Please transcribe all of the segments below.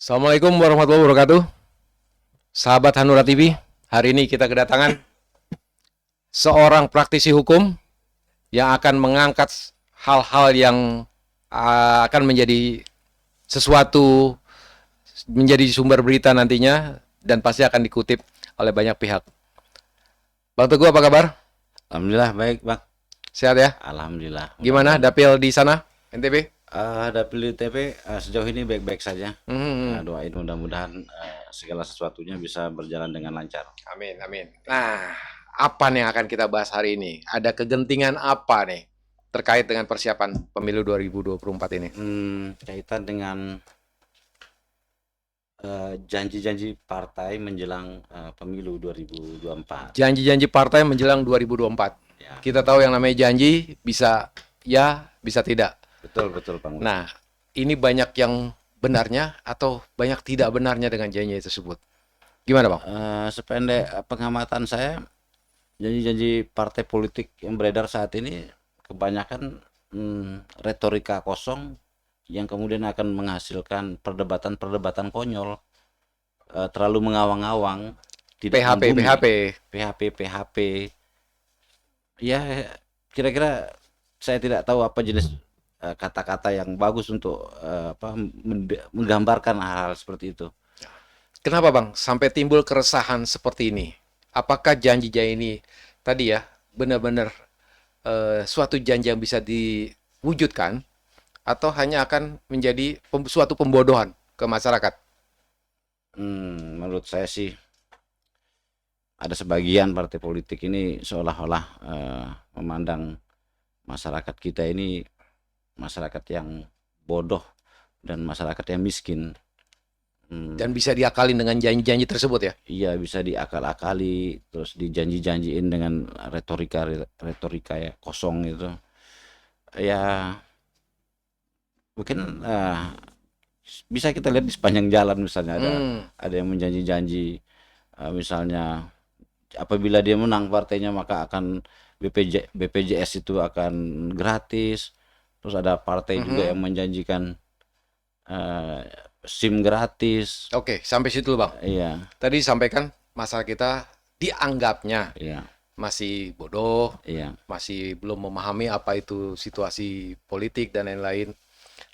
Assalamualaikum warahmatullahi wabarakatuh. Sahabat Hanura TV, hari ini kita kedatangan seorang praktisi hukum yang akan mengangkat hal-hal yang akan menjadi sesuatu, menjadi sumber berita nantinya dan pasti akan dikutip oleh banyak pihak. Bang Teguh, apa kabar? Alhamdulillah baik bang. Sehat ya? Alhamdulillah. Gimana Mudah-mudahan dapil di sana, NTB? dapil ITP sejauh ini baik-baik saja. Hmm, Doain mudah-mudahan segala sesuatunya bisa berjalan dengan lancar. amin, amin. Nah, apa nih yang akan kita bahas hari ini? Ada kegentingan apa nih terkait dengan persiapan pemilu 2024 ini? Kaitan dengan janji-janji partai menjelang pemilu 2024. Janji-janji partai menjelang 2024. Ya, Kita tahu yang namanya janji bisa ya, bisa tidak. betul betul bang. Nah, ini banyak yang benarnya atau banyak tidak benarnya dengan janji tersebut. Gimana, Bang? Sependek pengamatan saya, janji-janji partai politik yang beredar saat ini kebanyakan retorika kosong yang kemudian akan menghasilkan perdebatan-perdebatan konyol, terlalu mengawang-awang, tidak PHP, membumi, PHP. PHP. Ya, kira-kira saya tidak tahu apa jenis kata-kata yang bagus untuk menggambarkan hal-hal seperti itu. Kenapa, Bang, sampai timbul keresahan seperti ini? Apakah janji-janji ini tadi ya benar-benar suatu janji yang bisa diwujudkan atau hanya akan menjadi suatu pembodohan ke masyarakat? Menurut saya sih ada sebagian partai politik ini seolah-olah memandang masyarakat kita ini masyarakat yang bodoh dan masyarakat yang miskin. Dan bisa diakalin dengan janji-janji tersebut ya? Iya, bisa diakal-akali, terus dijanji-janjiin dengan retorika ya kosong itu. Ya mungkin bisa kita lihat di sepanjang jalan, misalnya ada yang menjanji-janji misalnya apabila dia menang partainya maka akan BPJS itu akan gratis. Terus ada partai juga yang menjanjikan eh, SIM gratis. Oke, sampai situ Bang. Iya, Tadi disampaikan masalah kita dianggapnya iya, masih bodoh, iya. masih belum memahami apa itu situasi politik dan lain-lain.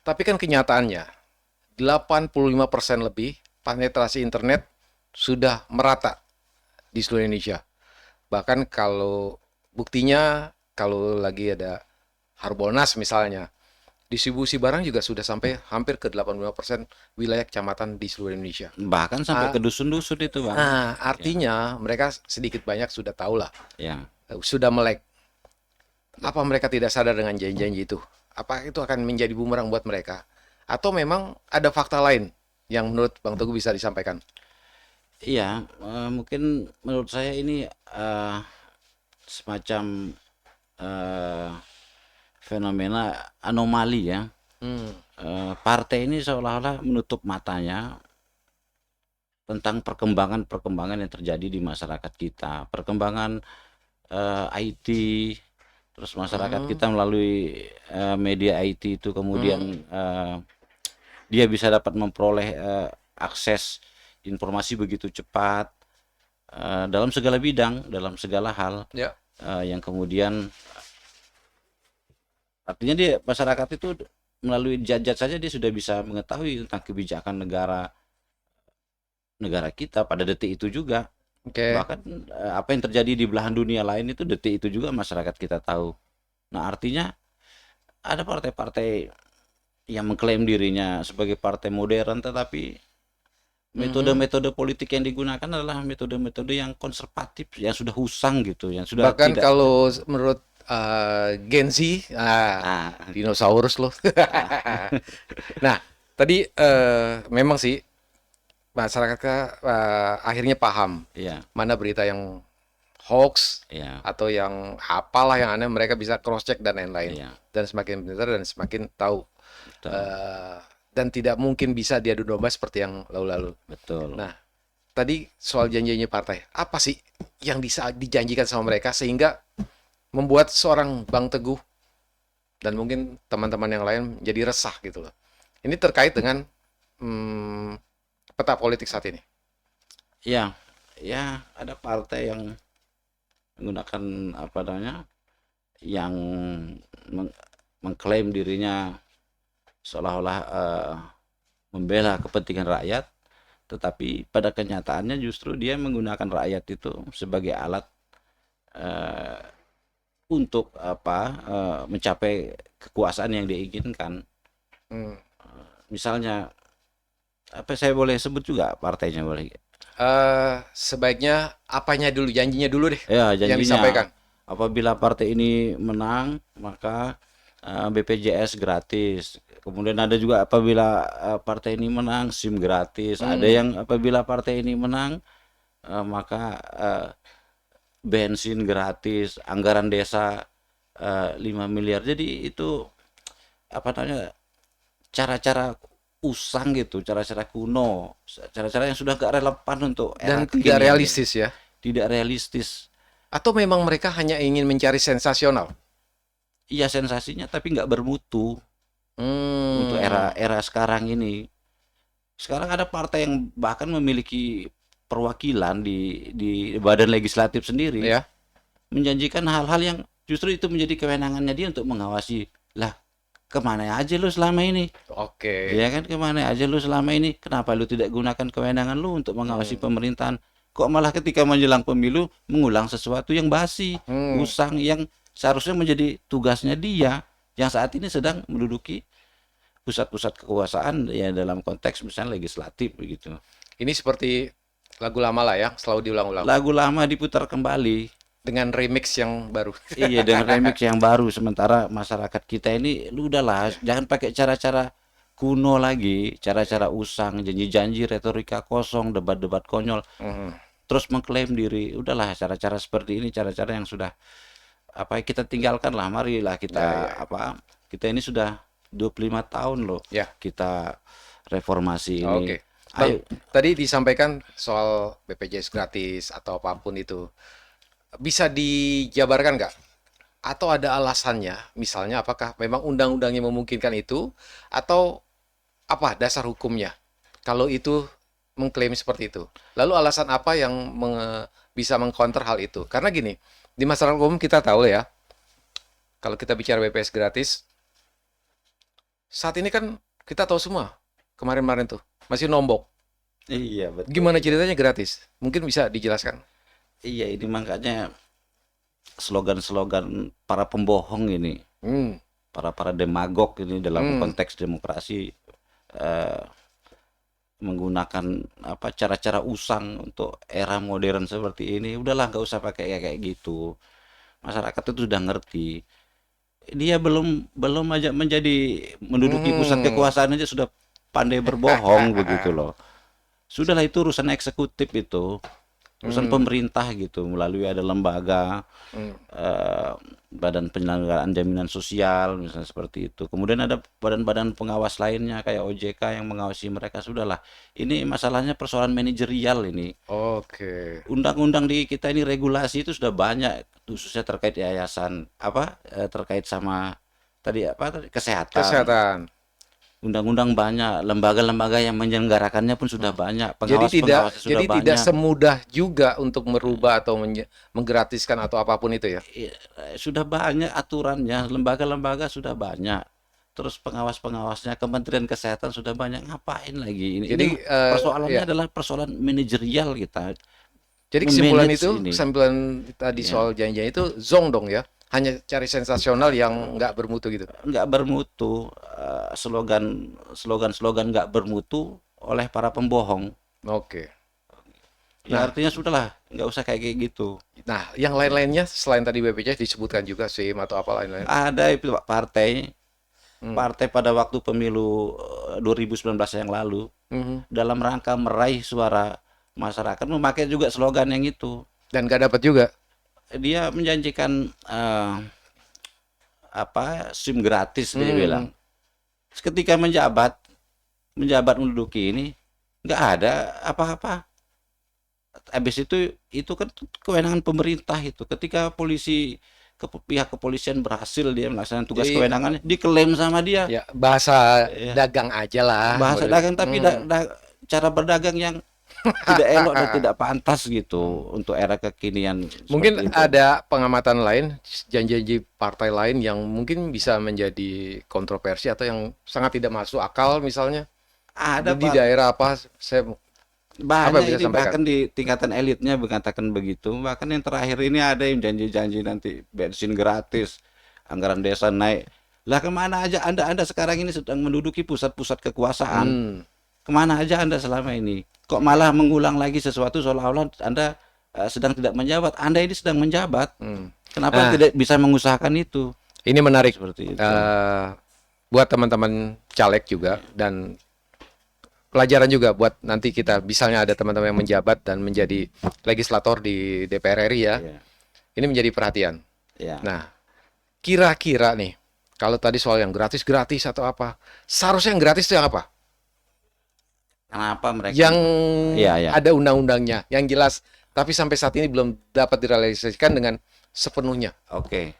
Tapi kan kenyataannya 85% lebih penetrasi internet sudah merata di seluruh Indonesia. Bahkan kalau buktinya kalau lagi ada Harbolnas misalnya, distribusi barang juga sudah sampai hampir ke 85% wilayah kecamatan di seluruh Indonesia. Bahkan sampai Ah, ke dusun-dusun itu, Bang. Nah, Ya, artinya mereka sedikit banyak sudah tahu lah, ya. sudah melek. Apa mereka tidak sadar dengan janji-janji itu? Apa itu akan menjadi bumerang buat mereka? Atau memang ada fakta lain yang menurut Bang Teguh bisa disampaikan? Iya, mungkin menurut saya ini semacam eh, fenomena anomali ya. Hmm. Partai ini seolah-olah menutup matanya tentang perkembangan-perkembangan yang terjadi di masyarakat kita, perkembangan IT, terus masyarakat Hmm. kita melalui media IT itu kemudian Hmm. dia bisa dapat memperoleh akses informasi begitu cepat dalam segala bidang, dalam segala hal, Ya. yang kemudian artinya dia masyarakat itu melalui jajat saja dia sudah bisa mengetahui tentang kebijakan negara negara kita pada detik itu juga. Oke. Bahkan apa yang terjadi di belahan dunia lain itu detik itu juga masyarakat kita tahu. Nah, artinya ada partai-partai yang mengklaim dirinya sebagai partai modern, tetapi Mhm. metode-metode politik yang digunakan adalah metode-metode yang konservatif, yang sudah usang gitu, yang sudah Bahkan tidak. kalau menurut Gen Z, Ah, dinosaurus loh. ah, Nah, tadi memang sih masyarakat akhirnya paham iya, mana berita yang hoax iya, atau yang apalah yang aneh, mereka bisa cross check dan lain-lain, iya, dan semakin pintar dan semakin tahu, betul, eh, dan tidak mungkin bisa diadu domba seperti yang lalu-lalu. betul. Nah, tadi soal janjinya partai, apa sih yang bisa dijanjikan sama mereka sehingga membuat seorang Bang Teguh dan mungkin teman-teman yang lain jadi resah gitu loh. Ini terkait dengan hmm, peta politik saat ini? Ya, ya ada partai yang menggunakan apa namanya, yang mengklaim dirinya seolah-olah membela kepentingan rakyat, tetapi pada kenyataannya justru dia menggunakan rakyat itu sebagai alat eh, untuk apa, mencapai kekuasaan yang dia inginkan. Hmm. Misalnya apa, saya boleh sebut juga partainya boleh? Sebaiknya apanya dulu, janjinya dulu deh Ya, yang janjinya disampaikan. apabila partai ini menang maka BPJS gratis. Kemudian ada juga apabila partai ini menang SIM gratis. Ada Hmm. yang apabila partai ini menang maka bensin gratis, anggaran desa 5 miliar. Jadi itu apa namanya, cara-cara usang gitu, cara-cara kuno, cara-cara yang sudah gak relevan untuk era Dan tidak kekinian ini. realistis ya. Tidak realistis. Atau memang mereka hanya ingin mencari sensasional? Iya sensasinya tapi nggak bermutu untuk Hmm. era sekarang ini. Sekarang ada partai yang bahkan memiliki perwakilan di badan legislatif sendiri, Ya. menjanjikan hal-hal yang justru itu menjadi kewenangannya dia untuk mengawasi. Lah, kemana aja lu selama ini? Oke. Ya kan, kemana aja lu selama ini? Kenapa lu tidak gunakan kewenangan lu untuk mengawasi Hmm. pemerintahan? Kok malah ketika menjelang pemilu mengulang sesuatu yang basi, Hmm. usang, yang seharusnya menjadi tugasnya dia yang saat ini sedang menduduki pusat-pusat kekuasaan ya, dalam konteks misalnya legislatif begitu. Ini seperti lagu lama lah ya, selalu diulang-ulang Lagu lama diputar kembali. dengan remix yang baru. Iya, dengan remix yang baru, sementara masyarakat kita ini lu udahlah jangan pakai cara-cara kuno lagi, cara-cara usang, janji-janji, retorika kosong, debat-debat konyol, Hmm. terus mengklaim diri. Udahlah, cara-cara seperti ini cara-cara yang sudah apa, kita tinggalkan lah. Marilah kita Ya, ya, apa, kita ini sudah 25 tahun loh ya. kita reformasi ini. Oke. Bang, Ayo. tadi disampaikan soal BPJS gratis atau apapun itu. Bisa dijabarkan nggak? Atau ada alasannya? Misalnya apakah memang undang-undangnya memungkinkan itu? Atau apa dasar hukumnya? Kalau itu mengklaim seperti itu. Lalu alasan apa yang bisa mengcounter hal itu? Karena gini, di masyarakat umum kita tahu ya, kalau kita bicara BPS gratis, saat ini kan kita tahu semua, kemarin-kemarin tuh, masih nombok. Iya betul. Gimana ceritanya gratis? Mungkin bisa dijelaskan? Iya, ini makanya slogan-slogan para pembohong ini, Hmm. para demagog ini dalam Hmm. konteks demokrasi, eh, menggunakan apa, cara-cara usang untuk era modern seperti ini. Udahlah, nggak usah pakai kayak gitu. Masyarakat itu sudah ngerti. Dia belum belum aja menjadi menduduki pusat Hmm. kekuasaan aja sudah pandai berbohong begitu loh. Sudahlah, itu urusan eksekutif, itu urusan Hmm. pemerintah gitu, melalui ada lembaga, Hmm. eh, badan penyelenggaraan jaminan sosial misalnya seperti itu. Kemudian ada badan-badan pengawas lainnya kayak OJK yang mengawasi mereka. Sudahlah, ini masalahnya persoalan manajerial ini. Oke. Undang-undang di kita ini, regulasi itu sudah banyak, khususnya terkait yayasan apa, terkait sama tadi apa tadi, kesehatan. Kesehatan. Undang-undang banyak, lembaga-lembaga yang menyelenggarakannya pun sudah banyak, Jadi tidak pengawas-pengawasnya sudah jadi tidak banyak. semudah juga untuk merubah atau menggratiskan atau apapun itu ya. Sudah banyak aturannya, lembaga-lembaga sudah banyak, terus pengawas-pengawasnya, Kementerian Kesehatan sudah banyak. Ngapain lagi ini Jadi persoalannya ya. adalah persoalan manajerial, kita Jadi kesimpulan memanage itu, ini kesimpulan tadi ya. soal janjian itu zong dong ya. Hanya cari sensasional yang nggak bermutu gitu. Nggak bermutu, slogan-slogan nggak bermutu oleh para pembohong. Oke. Ya Nah, artinya sudahlah, nggak usah kayak gitu. nah, yang lain-lainnya selain tadi BPJS disebutkan juga SIM atau apa lain-lain. Ada itu Pak, partai Hmm. partai pada waktu pemilu 2019 yang lalu, Mhm. dalam rangka meraih suara masyarakat, memakai juga slogan yang itu. Dan nggak dapat juga. Dia menjanjikan apa, SIM gratis dia Hmm. bilang. Ketika menjabat menduduki ini, nggak ada apa-apa. Habis itu kan kewenangan pemerintah itu. Ketika pihak kepolisian berhasil dia melaksanakan tugas Jadi kewenangannya, diklaim sama dia. ya bahasa Ya, dagang aja lah. bahasa dagang, tapi Hmm. cara berdagang yang tidak elok dan tidak pantas gitu untuk era kekinian seperti Mungkin itu. ada pengamatan lain, janji-janji partai lain yang mungkin bisa menjadi kontroversi atau yang sangat tidak masuk akal misalnya Ada di Pak, daerah apa, saya apa yang banyak bisa ini sampaikan? bahkan di tingkatan elitnya mengatakan begitu. Bahkan yang terakhir ini ada yang janji-janji nanti bensin gratis, anggaran desa naik. Lah kemana aja Anda sekarang ini sedang menduduki pusat-pusat kekuasaan. Hmm, Kemana aja Anda selama ini? Kok malah mengulang lagi sesuatu seolah-olah Anda sedang tidak menjabat? Anda ini sedang menjabat. hmm. Kenapa Nah, tidak bisa mengusahakan itu? ini menarik Seperti itu. eh, buat teman-teman caleg juga dan pelajaran juga buat nanti kita misalnya ada teman-teman yang menjabat dan menjadi legislator di DPR RI ya. Iya, Ini menjadi perhatian. iya. Nah, kira-kira nih kalau tadi soal yang gratis-gratis atau apa, seharusnya yang gratis itu yang apa? Kenapa mereka? Yang Iya, iya. ada undang-undangnya, yang jelas. Tapi sampai saat ini belum dapat direalisasikan dengan sepenuhnya. Oke.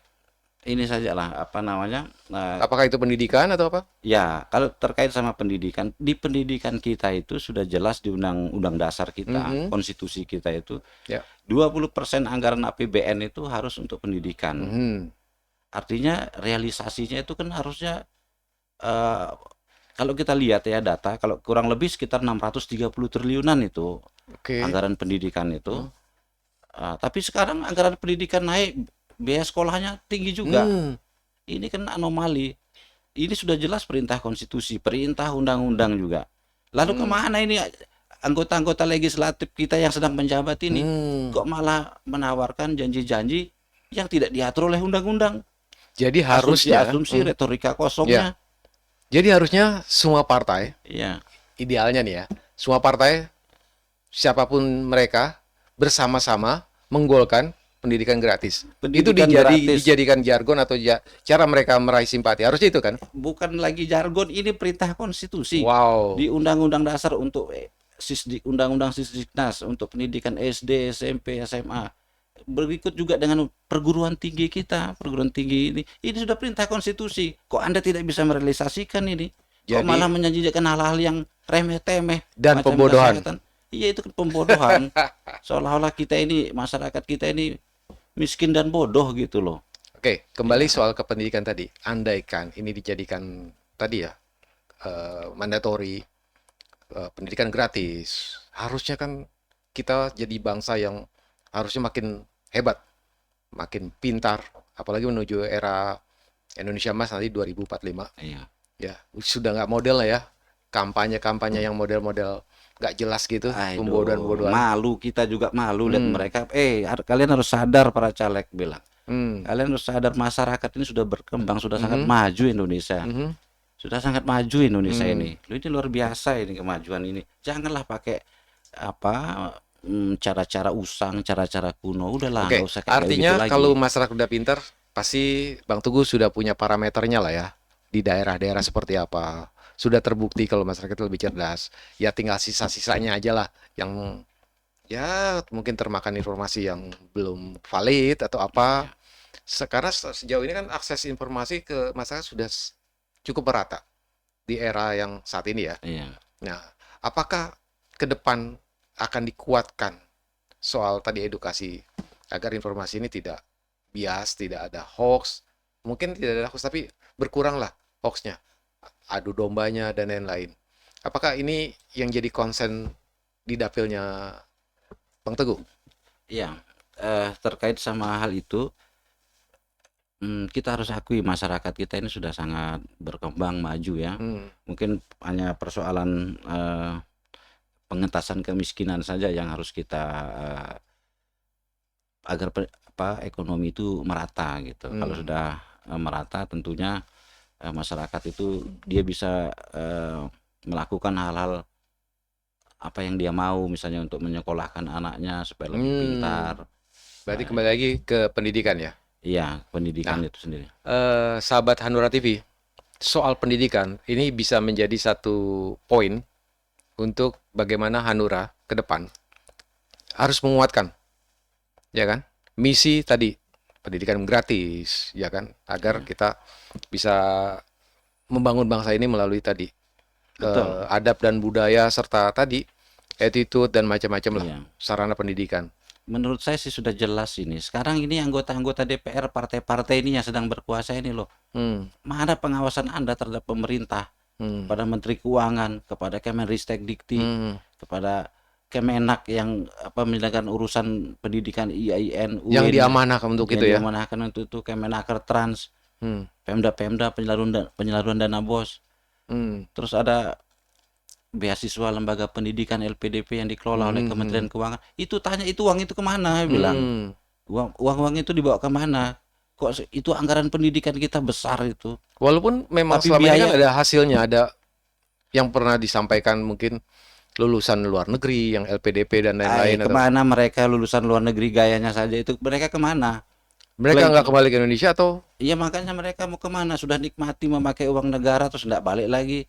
Ini sajalah apa namanya? Apakah itu pendidikan atau apa? Ya, kalau terkait sama pendidikan, di pendidikan kita itu sudah jelas di Undang-Undang Dasar kita, Mhm, konstitusi kita itu ya. 20% anggaran APBN itu harus untuk pendidikan. Mhm, Artinya realisasinya itu kan harusnya eh, kalau kita lihat ya data, kalau kurang lebih sekitar 630 triliunan itu oke. anggaran pendidikan itu. Hmm. Tapi sekarang anggaran pendidikan naik, biaya sekolahnya tinggi juga. Hmm, Ini kan anomali. Ini sudah jelas perintah konstitusi, perintah undang-undang juga. Lalu hmm, kemana ini anggota-anggota legislatif kita yang sedang menjabat ini? hmm. Kok malah menawarkan janji-janji yang tidak diatur oleh undang-undang? Jadi harusnya, Asumsi-asumsi, retorika ya. kosongnya. Jadi harusnya semua partai, Iya, idealnya nih ya, semua partai siapapun mereka bersama-sama menggolkan pendidikan gratis. Itu pendidikan gratis. dijadikan jargon atau cara mereka meraih simpati. Harusnya itu kan? Bukan lagi jargon, ini perintah konstitusi. Wow. Di Undang-Undang Dasar untuk Undang-Undang Sisdiknas untuk pendidikan SD, SMP, SMA. Berikut juga dengan perguruan tinggi kita, perguruan tinggi ini sudah perintah konstitusi. Kok Anda tidak bisa merealisasikan ini? Kok Jadi malah menjanjikan hal-hal yang remeh-temeh dan macam pembodohan. kesehatan? Iya, itu kan pembodohan. Seolah-olah kita ini, masyarakat kita ini miskin dan bodoh gitu loh. Oke, kembali soal ke pendidikan tadi. Andaikan ini dijadikan tadi ya mandatory pendidikan gratis, harusnya kan kita jadi bangsa yang harusnya makin hebat, makin pintar, apalagi menuju era Indonesia Emas nanti 2045. Iya. Ya, sudah nggak model lah ya. Kampanye-kampanye yang model-model nggak jelas gitu, Aduh, pembodohan-pembodohan. malu kita juga malu lihat Hmm, mereka. Kalian harus sadar para caleg bilang. hmm, Kalian harus sadar masyarakat ini sudah berkembang, sudah sangat mhm, maju Indonesia. mhm, Sudah sangat maju Indonesia hmm. ini. Lu ini luar biasa ini kemajuan ini. Janganlah pakai apa cara-cara usang, cara-cara kuno. Udahlah, nggak Oke, usah kayak gitu artinya lagi. kalau masyarakat udah pintar, pasti Bang Tugu sudah punya parameternya lah ya. Di daerah-daerah seperti apa. Sudah terbukti kalau masyarakat lebih cerdas. Ya tinggal sisa-sisanya aja lah yang ya mungkin termakan informasi yang belum valid atau apa. Iya, Sekarang sejauh ini kan akses informasi ke masyarakat sudah cukup merata di era yang saat ini ya. iya. Nah, apakah ke depan akan dikuatkan soal tadi edukasi agar informasi ini tidak bias, tidak ada hoax, mungkin tidak ada hoax tapi berkuranglah hoaxnya, adu dombanya dan lain-lain. Apakah ini yang jadi konsen di dapilnya Bang Teguh? Iya. Terkait sama hal itu, kita harus akui masyarakat kita ini sudah sangat berkembang maju ya. Hmm, Mungkin hanya persoalan pengentasan kemiskinan saja yang harus kita agar ekonomi itu merata gitu. Kalau hmm, sudah merata tentunya masyarakat itu dia bisa melakukan hal-hal apa yang dia mau misalnya untuk menyekolahkan anaknya supaya lebih hmm. pintar. Berarti Nah, kembali lagi ke pendidikan ya. iya, pendidikan Nah, itu sendiri. sahabat Hanura TV, soal pendidikan ini bisa menjadi satu poin untuk bagaimana Hanura ke depan harus menguatkan, ya kan? Misi tadi pendidikan gratis, ya kan? Agar Iya, kita bisa membangun bangsa ini melalui tadi Betul. adab dan budaya serta tadi attitude dan macam-macam lah Iya. sarana pendidikan. Menurut saya sih sudah jelas ini. Sekarang ini anggota-anggota DPR partai-partai ini yang sedang berkuasa ini loh. Hmm, Mana pengawasan Anda terhadap pemerintah, hmm, kepada Menteri Keuangan, kepada Kemenristek Dikti, hmm. kepada Kemenak yang menjalankan urusan pendidikan IAIN, Yang UIN, diamanahkan untuk yang itu ya. diamanahkan untuk itu, Kemenaker Trans, Hmm, Pemda-Pemda penyaluran dana BOS. hmm, Terus ada beasiswa lembaga pendidikan LPDP yang dikelola oleh hmm, Kementerian Keuangan. Itu tanya itu uang itu kemana? Saya bilang. hmm. Uang itu dibawa kemana? Kok itu anggaran pendidikan kita besar itu. Walaupun memang Tapi selama ini kan biaya ada hasilnya, ada yang pernah disampaikan mungkin lulusan luar negeri yang LPDP dan lain-lain atau kemana mereka lulusan luar negeri gayanya saja itu mereka kemana? mereka nggak kembali ke Indonesia atau Iya makanya mereka mau kemana? Sudah nikmati memakai uang negara terus tidak balik lagi.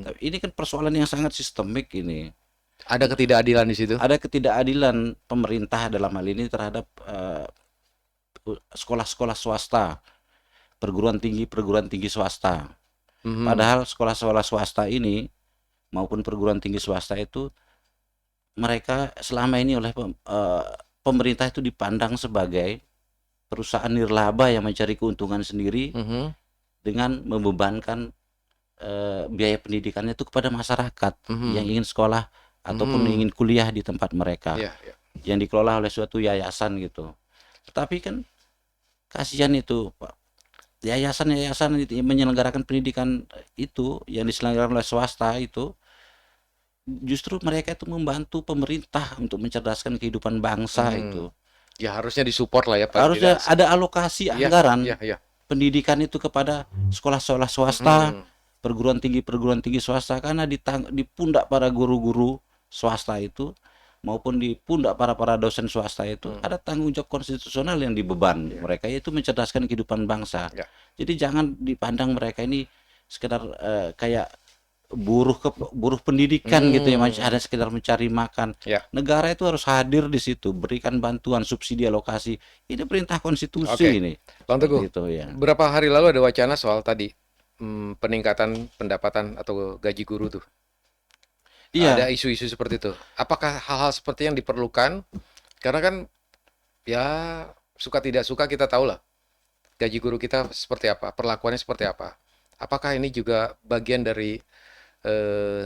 Tapi ini kan persoalan yang sangat sistemik ini. ada ketidakadilan di situ? Ada ketidakadilan pemerintah dalam hal ini terhadap sekolah-sekolah swasta, perguruan tinggi swasta. Mhm. Padahal sekolah-sekolah swasta ini maupun perguruan tinggi swasta itu mereka selama ini oleh pemerintah itu dipandang sebagai perusahaan nirlaba yang mencari keuntungan sendiri Mhm. dengan membebankan biaya pendidikannya itu kepada masyarakat Mhm. yang ingin sekolah ataupun ingin kuliah di tempat mereka Iya, iya. yang dikelola oleh suatu yayasan gitu. Tetapi kan kasihan itu Pak. Yayasan-yayasan yang menyelenggarakan pendidikan itu yang diselenggarakan oleh swasta itu justru mereka itu membantu pemerintah untuk mencerdaskan kehidupan bangsa itu. Ya harusnya disupport lah ya paling Harusnya tidak. ada alokasi Iya, anggaran iya, iya. pendidikan itu kepada sekolah-sekolah swasta, perguruan tinggi swasta karena di pundak para guru-guru swasta itu maupun di pundak para dosen swasta itu ada tanggung jawab konstitusional yang dibeban mereka yaitu mencerdaskan kehidupan bangsa. Ya. Jadi jangan dipandang mereka ini sekedar kayak buruh pendidikan gitu ya, masih ada sekedar mencari makan. Ya. Negara itu harus hadir di situ, berikan bantuan, subsidi, alokasi. Ini perintah konstitusi Oke. ini. Bang Teguh, Seperti itu ya. berapa hari lalu ada wacana soal tadi peningkatan pendapatan atau gaji guru tuh. Iya, Ada isu-isu seperti itu. Apakah hal-hal seperti yang diperlukan? Karena kan ya suka tidak suka kita tahu lah gaji guru kita seperti apa, perlakuannya seperti apa. Apakah ini juga bagian dari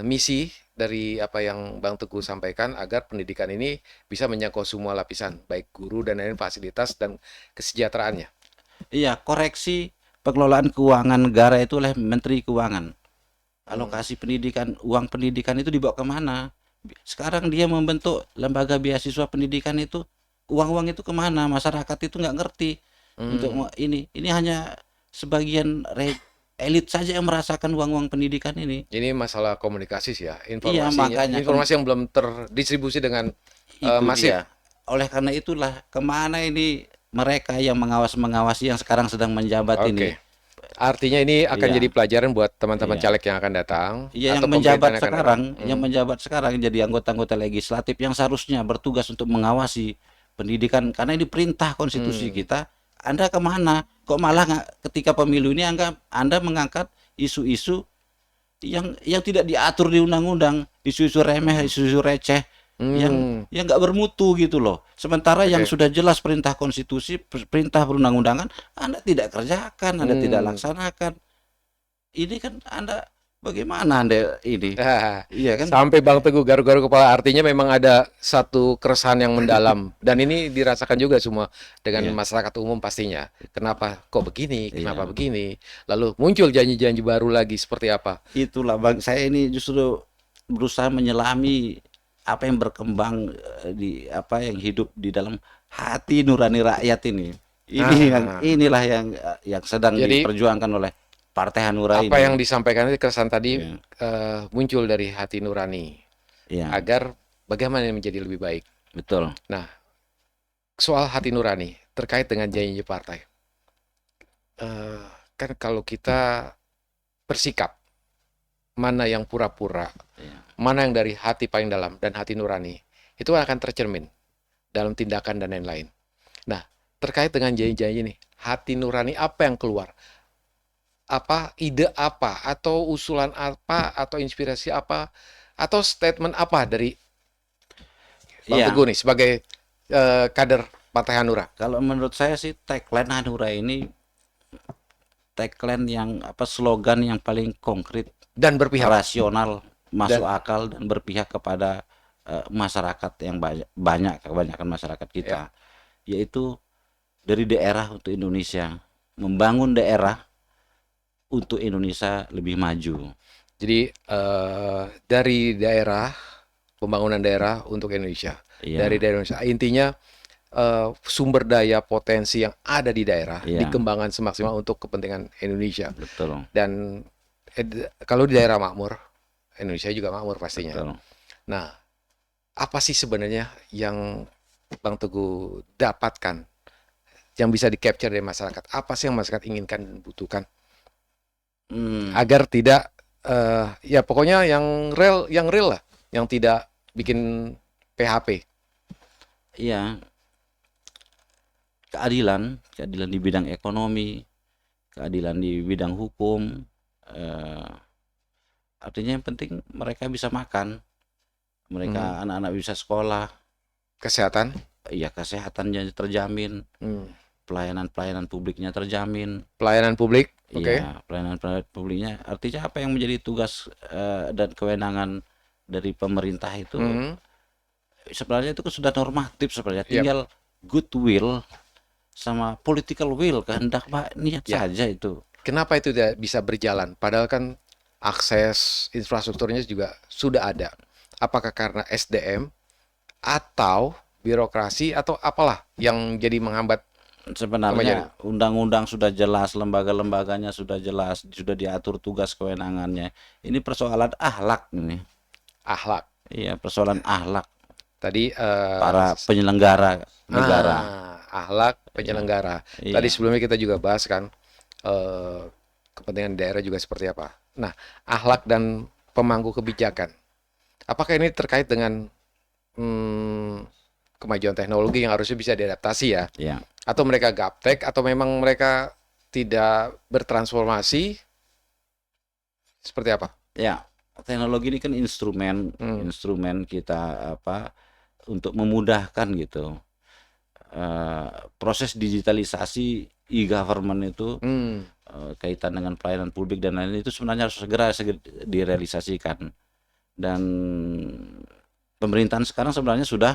misi dari apa yang Bang Teguh sampaikan agar pendidikan ini bisa menyangkut semua lapisan, baik guru dan lain fasilitas dan kesejahteraannya. iya, koreksi pengelolaan keuangan negara itu oleh Menteri Keuangan. Alokasi pendidikan, uang pendidikan itu dibawa kemana? Sekarang dia membentuk lembaga beasiswa pendidikan itu, uang-uang itu kemana? Masyarakat itu nggak ngerti. Untuk ini hanya sebagian elit saja yang merasakan uang-uang pendidikan ini. Ini masalah komunikasi sih ya, Iya, makanya informasi yang belum terdistribusi dengan itu masif. dia. Oleh karena itulah kemana ini mereka yang mengawasi yang sekarang sedang menjabat Oke. ini. Artinya ini akan Iya. jadi pelajaran buat teman-teman Iya. caleg yang akan datang Iya, atau yang menjabat pemerintahan yang akan sekarang, datang. yang menjabat sekarang jadi anggota-anggota legislatif yang seharusnya bertugas untuk mengawasi pendidikan karena ini perintah konstitusi kita. Anda kemana? Kok malah ketika pemilu ini Anda mengangkat isu-isu yang tidak diatur di undang-undang, isu-isu remeh, isu-isu receh, yang nggak bermutu gitu loh. Sementara yang Oke. sudah jelas perintah konstitusi, perintah perundang-undangan, Anda tidak kerjakan, Anda tidak laksanakan. Ini kan Anda bagaimana Anda ini? Iya kan? Sampai Bang Teguh garu-garu kepala, artinya memang ada satu keresahan yang mendalam dan ini dirasakan juga semua dengan Iya. masyarakat umum pastinya. Kenapa kok begini? Kenapa Iya. begini? Lalu muncul janji-janji baru lagi seperti apa? Itulah Bang, saya ini justru berusaha menyelami apa yang berkembang di apa yang hidup di dalam hati nurani rakyat ini. Inilah yang sedang Jadi, diperjuangkan oleh Partai Hanura apa ini. yang disampaikan itu keresahan tadi Iya. muncul dari hati nurani Iya, agar bagaimana menjadi lebih baik. betul. Nah, soal hati nurani terkait dengan janji partai. Kan kalau kita bersikap mana yang pura-pura, Iya. mana yang dari hati paling dalam dan hati nurani, itu akan tercermin dalam tindakan dan lain-lain. Nah, terkait dengan janji-janji ini, hati nurani apa yang keluar? apa ide apa atau usulan apa atau inspirasi apa atau statement apa dari Bang Iya, Teguh nih sebagai kader Partai Hanura kalau menurut saya sih tagline Hanura ini tagline yang apa slogan yang paling konkret, dan berpihak rasional, masuk dan akal dan berpihak kepada masyarakat yang banyak kebanyakan masyarakat ya. kita, yaitu dari daerah untuk Indonesia, membangun daerah untuk Indonesia lebih maju. Jadi dari daerah pembangunan daerah untuk Indonesia dari Iya, daerah Indonesia intinya sumber daya potensi yang ada di daerah iya, dikembangkan semaksimal untuk kepentingan Indonesia betul, dan kalau di daerah makmur Indonesia juga makmur pastinya. betul. Nah, apa sih sebenarnya yang Bang Teguh dapatkan yang bisa di-capture dari masyarakat? Apa sih yang masyarakat inginkan dan butuhkan Hmm, agar tidak ya pokoknya yang real lah, yang tidak bikin PHP. iya, keadilan di bidang ekonomi, keadilan di bidang hukum, eh, artinya yang penting mereka bisa makan, Hmm. mereka anak-anak bisa sekolah, Kesehatan. ya kesehatannya terjamin, Hmm. pelayanan-pelayanan publiknya terjamin. Pelayanan publik, oke. Iya, pelayanan-pelayanan publiknya artinya apa yang menjadi tugas dan kewenangan dari pemerintah itu Hmm. sebenarnya itu kan sudah normatif sebenarnya, Yap. tinggal goodwill sama political will, kehendak niat Ya. saja itu. Kenapa itu tidak bisa berjalan? Padahal kan akses infrastrukturnya juga sudah ada. Apakah karena SDM atau birokrasi atau apalah yang jadi menghambat kemajuan? Sebenarnya undang-undang sudah jelas, lembaga-lembaganya sudah jelas, sudah diatur tugas kewenangannya. Ini persoalan akhlak ini. Akhlak. Iya, persoalan akhlak Tadi para penyelenggara negara. akhlak Iya, penyelenggara. Tadi iya, sebelumnya kita juga bahas kan eh, kepentingan daerah juga seperti apa. Nah, akhlak dan pemangku kebijakan. Apakah ini terkait dengan hmm, kemajuan teknologi yang harusnya bisa diadaptasi ya? iya, Atau mereka gaptek atau memang mereka tidak bertransformasi seperti apa? ya. Teknologi ini kan instrumen, Hmm. instrumen kita apa untuk memudahkan gitu. Proses digitalisasi e-government itu Hmm. kaitan dengan pelayanan publik dan lain-lain itu sebenarnya harus segera direalisasikan. Dan pemerintahan sekarang sebenarnya sudah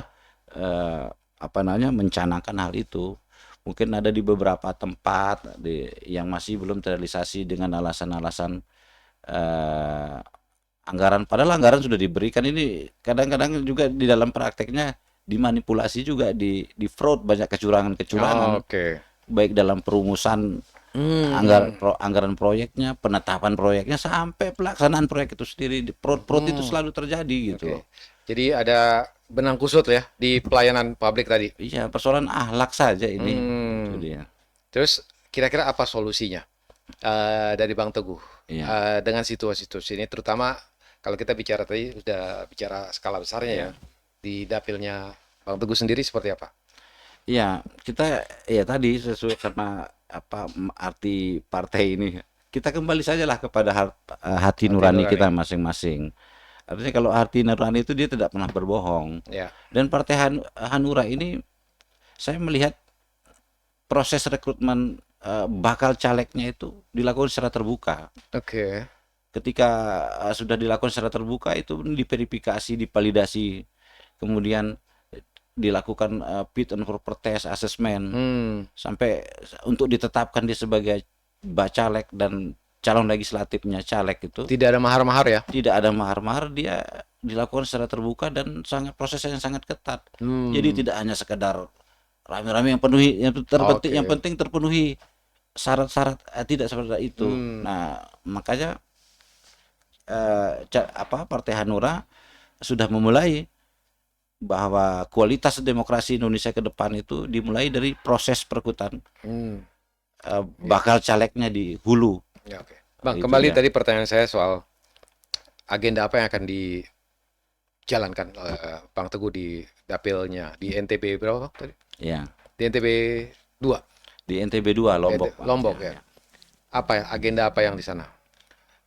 apa namanya mencanangkan hal itu. Mungkin ada di beberapa tempat yang masih belum terrealisasi dengan alasan-alasan eh, anggaran. Padahal anggaran sudah diberikan, ini kadang-kadang juga di dalam prakteknya dimanipulasi juga, di fraud, banyak kecurangan-kecurangan Oh, oke. baik dalam perumusan Hmm. anggaran proyeknya, penetapan proyeknya sampai pelaksanaan proyek itu sendiri. Fraud itu Hmm. selalu terjadi gitu loh. Oke. Jadi ada benang kusut ya di pelayanan publik tadi. Iya, persoalan akhlak saja ini. Itu Hmm. dia. Terus kira-kira apa solusinya dari Bang Teguh Iya, dengan situasi-situasi ini, terutama kalau kita bicara tadi sudah bicara skala besarnya ya iya. di dapilnya Bang Teguh sendiri seperti apa? Iya, kita ya tadi sesuai sama apa arti partai ini. Kita kembali sajalah kepada hati Hati nurani nurani. kita masing-masing. Artinya kalau hati nurani itu dia tidak pernah berbohong. Ya. Dan Partai Hanura ini saya melihat proses rekrutmen bakal calegnya itu dilakukan secara terbuka. Oke. Ketika sudah dilakukan secara terbuka itu diverifikasi, divalidasi, kemudian dilakukan fit and proper test, assessment, Hmm. sampai untuk ditetapkan dia sebagai bacalek dan calon legislatifnya caleg itu Tidak ada mahar-mahar ya? tidak ada mahar-mahar, dia dilakukan secara terbuka dan sangat prosesnya yang sangat ketat. Jadi Hmm. tidak hanya sekedar rame-rame yang penuhi, yang terpenting, yang Oke. penting terpenuhi syarat-syarat, tidak seperti itu. Hmm. Nah, makanya apa Partai Hanura sudah memulai bahwa kualitas demokrasi Indonesia ke depan itu dimulai dari proses perkutan Hmm. Ya. bakal calegnya di hulu. Ya, oke. Bang, Itu kembali dia. tadi pertanyaan saya soal agenda apa yang akan dijalankan Bang Teguh di dapilnya di NTB berapa Bang, tadi? Ya, Di NTB 2, di NTB 2 Lombok, Pak. Lombok ya. Ya. Apa ya, agenda apa yang di sana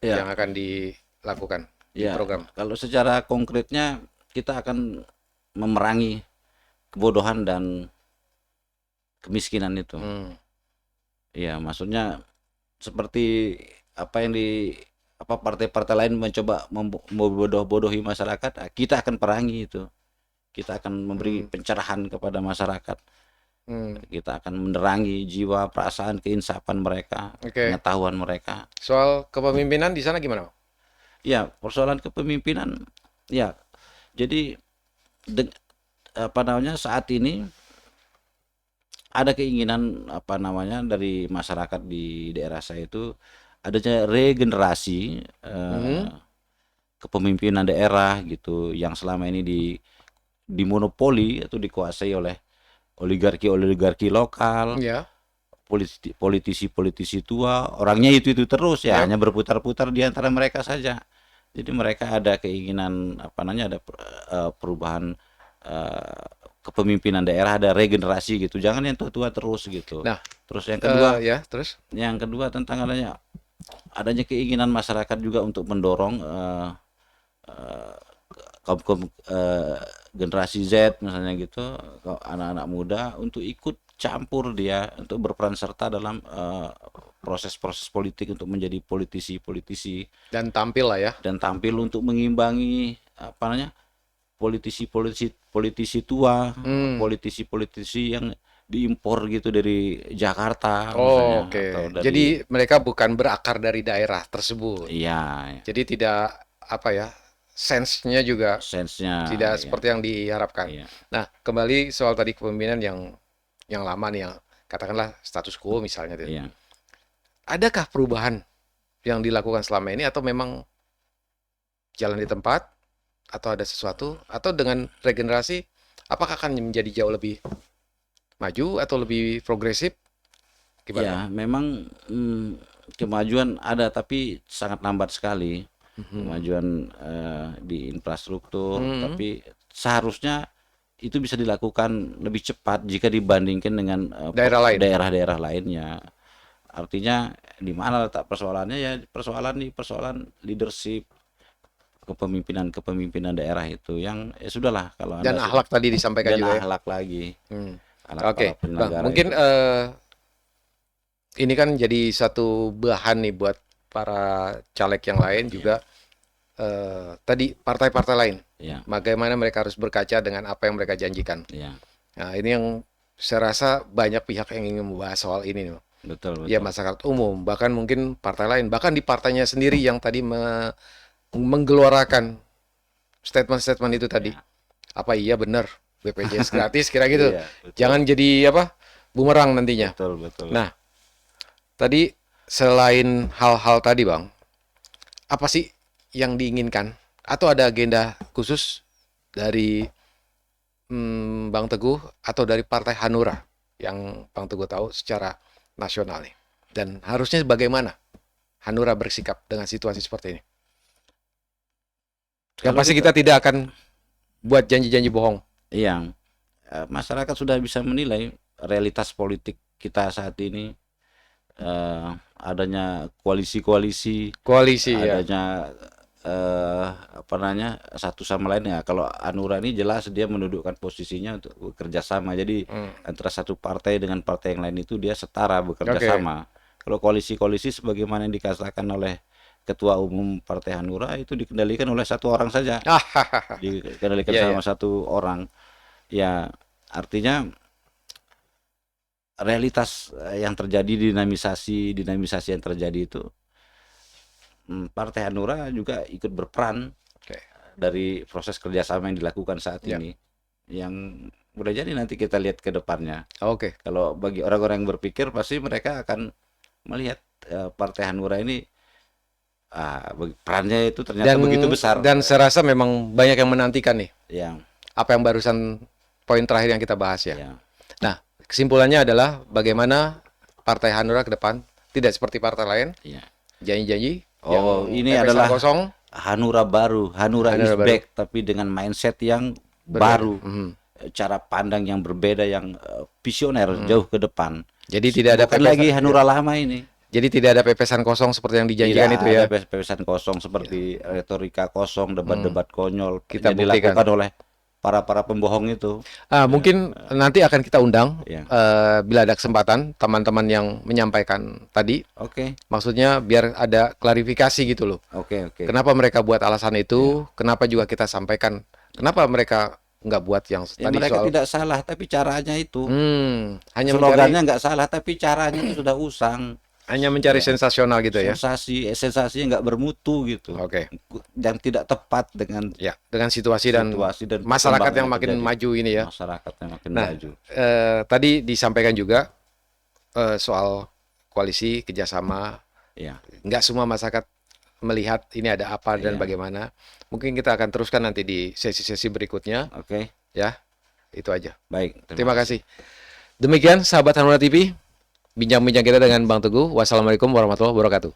yang Ya, akan dilakukan di ya. program? Kalau secara konkretnya kita akan memerangi kebodohan dan kemiskinan itu. Hmm. Ya, maksudnya seperti apa yang di apa partai-partai lain mencoba membodoh-bodohi masyarakat, kita akan perangi itu. Kita akan memberi Hmm. pencerahan kepada masyarakat. Hmm. Kita akan menerangi jiwa, perasaan, keinsapan mereka, Oke. pengetahuan mereka. Soal kepemimpinan di sana gimana? Ya, persoalan kepemimpinan, ya. Jadi apa namanya saat ini ada keinginan apa namanya dari masyarakat di daerah saya itu adanya regenerasi Hmm. kepemimpinan daerah gitu yang selama ini dimonopoli atau dikuasai oleh oligarki lokal, Ya. politisi tua, orangnya itu terus ya, Ya. hanya berputar-putar di antara mereka saja. Jadi mereka ada keinginan apa namanya ada perubahan eh, kepemimpinan daerah, ada regenerasi gitu. Jangan yang tua-tua terus gitu. Nah, Terus ya, terus. yang kedua tentang adanya keinginan masyarakat juga untuk mendorong eh, kaum generasi Z misalnya gitu, anak-anak muda untuk ikut campur dia untuk berperan serta dalam proses-proses politik untuk menjadi politisi-politisi Dan tampil lah ya. dan tampil untuk mengimbangi apa namanya politisi tua, Hmm. politisi-politisi yang diimpor gitu dari Jakarta Oh, misalnya atau oke. dari Jadi mereka bukan berakar dari daerah tersebut. iya Jadi tidak apa ya, sense-nya juga sense-nya tidak ya, seperti yang diharapkan. iya Nah, kembali soal tadi kepemimpinan yang lama nih, yang katakanlah status quo misalnya tuh. iya. Adakah perubahan yang dilakukan selama ini atau memang jalan di tempat atau ada sesuatu atau dengan regenerasi apakah akan menjadi jauh lebih maju atau lebih progresif? Gimana, Bang? Ya, memang kemajuan ada tapi sangat lambat sekali. Mhm. Kemajuan di infrastruktur, Mhm. tapi seharusnya itu bisa dilakukan lebih cepat jika dibandingkan dengan Daerah lain. daerah-daerah lainnya. Artinya di mana letak persoalannya ya persoalan leadership kepemimpinan daerah itu yang ya sudahlah kalau Dan Anda sudah akhlak tadi disampaikan dan juga ya. akhlak lagi Hmm. anak para Oke, Bang. penyelenggara Mungkin itu. ini kan jadi satu bahan nih buat para caleg yang lain Ya, juga tadi partai-partai lain. ya, Bagaimana mereka harus berkaca dengan apa yang mereka janjikan. ya, Nah, ini yang saya rasa banyak pihak yang ingin membahas soal ini nih, Bang. betul Ya betul. masyarakat umum, bahkan mungkin partai lain, bahkan di partainya sendiri yang tadi menggelorakan statement-statement itu tadi. Ya. Apa iya benar BPJS gratis kira gitu. Iya, betul. Jangan jadi apa? Bumerang nantinya. Betul, betul. Nah, tadi selain hal-hal tadi, Bang, apa sih yang diinginkan atau ada agenda khusus dari Bang Teguh atau dari Partai Hanura yang Bang Teguh tahu secara nasional nih? Dan harusnya bagaimana Hanura bersikap dengan situasi seperti ini? Yang Kalau pasti kita kita tidak akan buat janji-janji bohong. yang masyarakat sudah bisa menilai realitas politik kita saat ini adanya koalisi-koalisi, Koalisi ya. adanya apa namanya satu sama lain ya. Kalau Hanura ini jelas dia mendudukkan posisinya untuk bekerja sama. Jadi Hmm. antara satu partai dengan partai yang lain itu dia setara bekerja Oke. sama. Kalau koalisi-koalisi sebagaimana yang dikatakan oleh Ketua Umum Partai Hanura itu dikendalikan oleh satu orang saja, Ah, dikendalikan ya ya. sama satu orang. Ya, artinya realitas yang terjadi dinamisasi yang terjadi itu Partai Hanura juga ikut berperan Oke. dari proses kerjasama yang dilakukan saat Ya. ini yang boleh jadi nanti kita lihat ke depannya. Oke. Kalau bagi orang-orang yang berpikir pasti mereka akan melihat Partai Hanura ini perannya itu ternyata Dan begitu besar saya rasa memang banyak yang menantikan nih yang apa yang barusan poin terakhir yang kita bahas ya. ya Nah, kesimpulannya adalah bagaimana Partai Hanura ke depan tidak seperti partai lain, ya. janji-janji Oh, yang ini PPSA adalah kosong Hanura baru, Hanura is Hanura baru back tapi dengan mindset yang berbeda. baru, Mhm. cara pandang yang berbeda yang visioner jauh ke depan. Jadi tidak ada Bukan PPSA lagi Hanura lama ini. Jadi tidak ada pepesan kosong seperti yang dijanjikan itu ya. Tidak ada pepesan kosong seperti retorika kosong, debat-debat konyol Kita yang buktikan. dilakukan oleh para pembohong itu. Mungkin nanti akan kita undang Ya. bila ada kesempatan teman-teman yang menyampaikan tadi. Oke, Maksudnya biar ada klarifikasi gitu loh. oke. Kenapa mereka buat alasan itu? Kenapa juga kita sampaikan? Kenapa mereka nggak buat yang Ya, tadi mereka soal tidak salah, tapi caranya itu. hanya Slogannya nggak salah, tapi caranya itu sudah usang. mencari sensasional gitu ya. Sensasi nggak bermutu gitu. Oke. Yang tidak tepat dengan Ya, dengan situasi dan masyarakat yang makin maju ini ya. Masyarakat yang makin Nah, maju. tadi disampaikan juga soal koalisi kerjasama. Ya, Nggak semua masyarakat melihat ini ada apa dan bagaimana. Mungkin kita akan teruskan nanti di sesi-sesi berikutnya. oke. Ya, itu aja. Baik, Terima kasih. Demikian sahabat Hanura TV, bincang-bincang kita dengan Bang Teguh. Wassalamualaikum warahmatullahi wabarakatuh.